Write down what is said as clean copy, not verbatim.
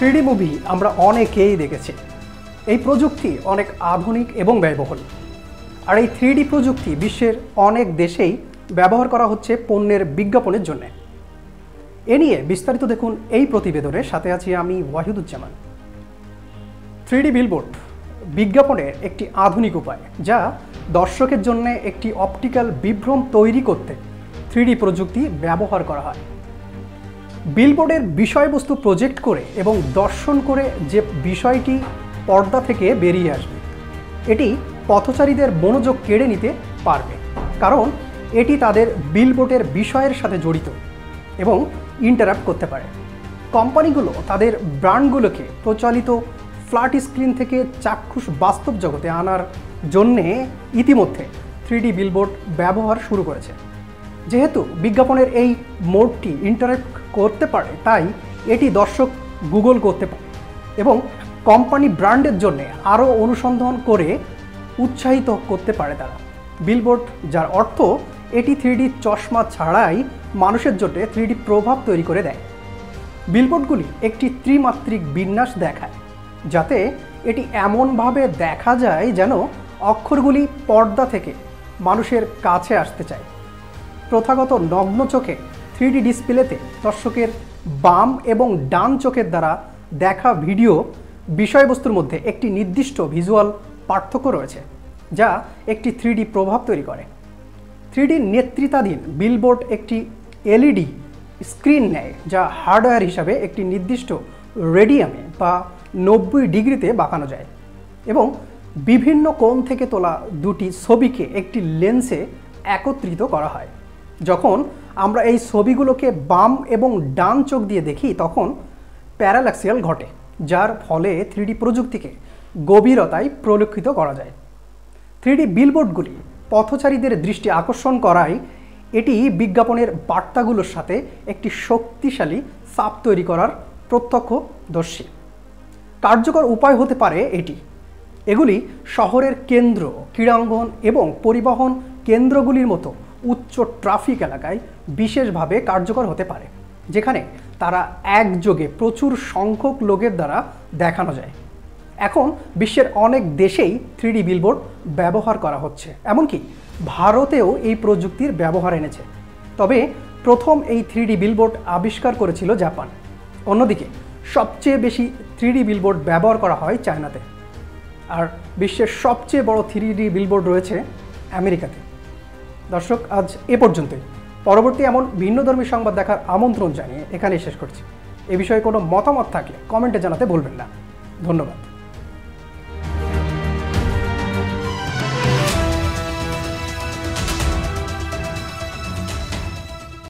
3D movie আমরা অনেকেই দেখেছি। এই প্রযুক্তি অনেক আধুনিক এবং ব্যয়বহুল। আর এই 3D প্রযুক্তি বিশ্বের অনেক দেশেই ব্যবহার করা হচ্ছে পণ্যের বিজ্ঞাপনের জন্য। এ নিয়ে বিস্তারিত দেখুন এই প্রতিবেদনে। সাথে আছি আমি ওয়াহিদুজ্জামান। 3D বিলবোর্ড বিজ্ঞাপনের একটি আধুনিক উপায়, যা দর্শকের জন্য একটি অপটিক্যাল বিভ্রম তৈরি করতে 3D প্রযুক্তি ব্যবহার করা হয়। বিলবোর্ডের বিষয়বস্তু প্রজেক্ট করে এবং দর্শন করে যে বিষয়টি পর্দা থেকে বেরিয়ে আসবে, এটি পথচারীদের মনোযোগ কেড়ে নিতে পারবে, কারণ এটি তাদের বিলবোর্ডের বিষয়ের সাথে জড়িত এবং ইন্টারাপ্ট করতে পারে। কোম্পানিগুলো তাদের ব্র্যান্ডগুলোকে প্রচলিত ফ্ল্যাট স্ক্রিন থেকে চাক্ষুষ বাস্তব জগতে আনার জন্যে ইতিমধ্যে 3D বিলবোর্ড ব্যবহার শুরু করেছে। যেহেতু বিজ্ঞাপনের এই মোডটি ইন্টারাক্ট করতে পারে, তাই এটি দর্শক গুগল করতে পারে এবং কোম্পানি ব্র্যান্ডের জন্য আরও অনুসন্ধান করে উৎসাহিত করতে পারে তারা। বিলবোর্ড, যার অর্থ এটি 3D চশমা ছাড়াই মানুষের জন্য 3D প্রভাব তৈরি করে দেয়। বিলবোর্ডগুলি একটি ত্রিমাত্রিক বিন্যাস দেখায়, যাতে এটি এমনভাবে দেখা যায় যেন অক্ষরগুলি পর্দা থেকে মানুষের কাছে আসতে চায়। প্রথাগত নগ্ন চোখে 3D ডিসপ্লেতে দর্শকের বাম এবং ডান চোখের দ্বারা দেখা ভিডিও বিষয়বস্তুর মধ্যে একটি নির্দিষ্ট ভিজুয়াল পার্থক্য রয়েছে, যা একটি 3D প্রভাব তৈরি করে। 3D নেতৃত্বাধীন বিলবোর্ড একটি LED স্ক্রিন নেয়, যা হার্ডওয়্যার হিসাবে একটি নির্দিষ্ট রেডিয়ামে বা 90 ডিগ্রিতে বাঁকানো যায় এবং বিভিন্ন কোণ থেকে তোলা দুটি ছবিকে একটি লেন্সে একত্রিত করা হয়। যখন আমরা এই ছবিগুলোকে বাম এবং ডান চোখ দিয়ে দেখি, তখন প্যারাল্যাক্সিয়াল ঘটে, যার ফলে 3D প্রযুক্তিকে গভীরতায় পরিলক্ষিত করা যায়। 3D বিলবোর্ডগুলি পথচারীদের দৃষ্টি আকর্ষণ করায় এটি বিজ্ঞাপনের বার্তাগুলোর সাথে একটি শক্তিশালী চাপ তৈরি করার প্রত্যক্ষদর্শী কার্যকর উপায় হতে পারে এটি। এগুলি শহরের কেন্দ্র, ক্রীড়াঙ্গন এবং পরিবহন কেন্দ্রগুলির মতো উচ্চ ট্রাফিক এলাকায় বিশেষভাবে কার্যকর হতে পারে, যেখানে তারা একযোগে প্রচুর সংখ্যক লোকের দ্বারা দেখানো যায়। এখন বিশ্বের অনেক দেশেই 3D বিলবোর্ড ব্যবহার করা হচ্ছে, এমনকি ভারতেও এই প্রযুক্তির ব্যবহার এনেছে। তবে প্রথম এই 3D বিলবোর্ড আবিষ্কার করেছিল জাপান। অন্যদিকে সবচেয়ে বেশি 3D বিলবোর্ড ব্যবহার করা হয় চায়নাতে, আর বিশ্বের সবচেয়ে বড় 3D বিলবোর্ড রয়েছে আমেরিকাতে। দর্শক, আজ এ পর্যন্তই। পরবর্তী এমন ভিন্নধর্মী সংবাদ দেখার আমন্ত্রণ জানিয়ে এখানেই শেষ করছি। এ বিষয়ে কোনো মতামত থাকলে কমেন্টে জানাতে ভুলবেন না। ধন্যবাদ।